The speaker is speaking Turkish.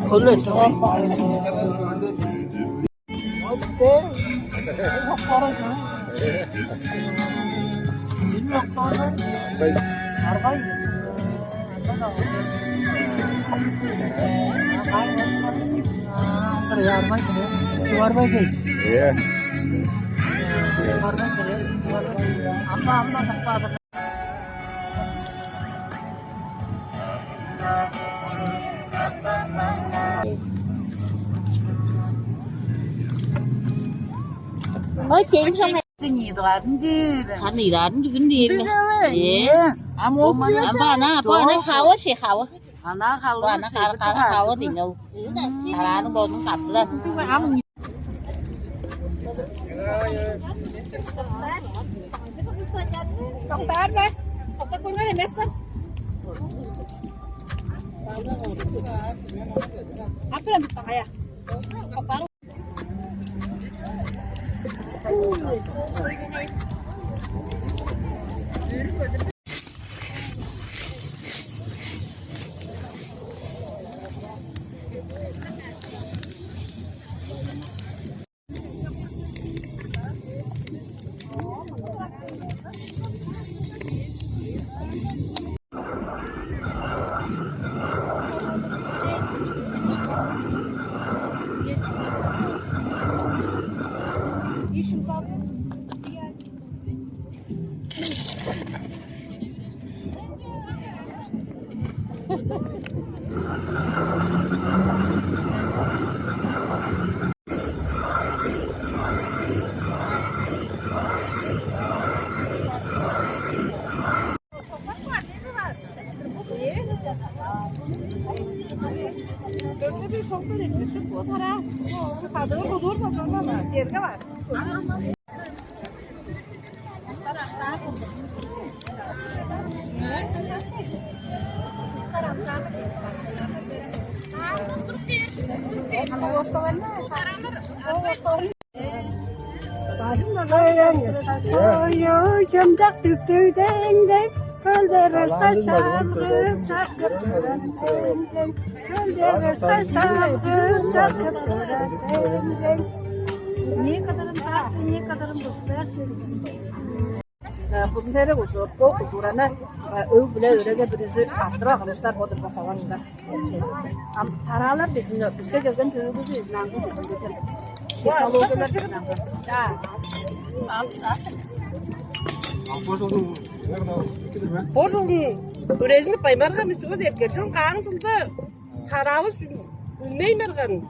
걸렸죠. 어때? 진력도는 가르바이. Iya. Mới chém xong này. Cái gì đoán chứ? Hắn đi đoán chứ cái gì mà. Iya. Amo Apa na khawa sih khawa. Anak kalau Anak khawa tinggal. Salah nó bồn nó cặp lên. itu kan amo Xong bán đấy. Xong tất con này mess lên. Apa yang ditanya? Önce bir sohbet etmişim bu para. Kadını budur mu canına? Yerine var. Ôi châm chắc từ từ đen đen hơn để về xa xa rước chắc gặp đen đen hơn để về xa xa rước chắc gặp đen đen niye kadarım dostlar Bunları kusur, o kuturana öv bile örege birisi arttıra arkadaşlar odur basavanlar. Taralar bizge gelgen tüyübüzü izlendi. Teknolojiler izlendi. Bozuldu. Örezini paymarga mı çoğu derken kağın çıldı. Taravı neymergen.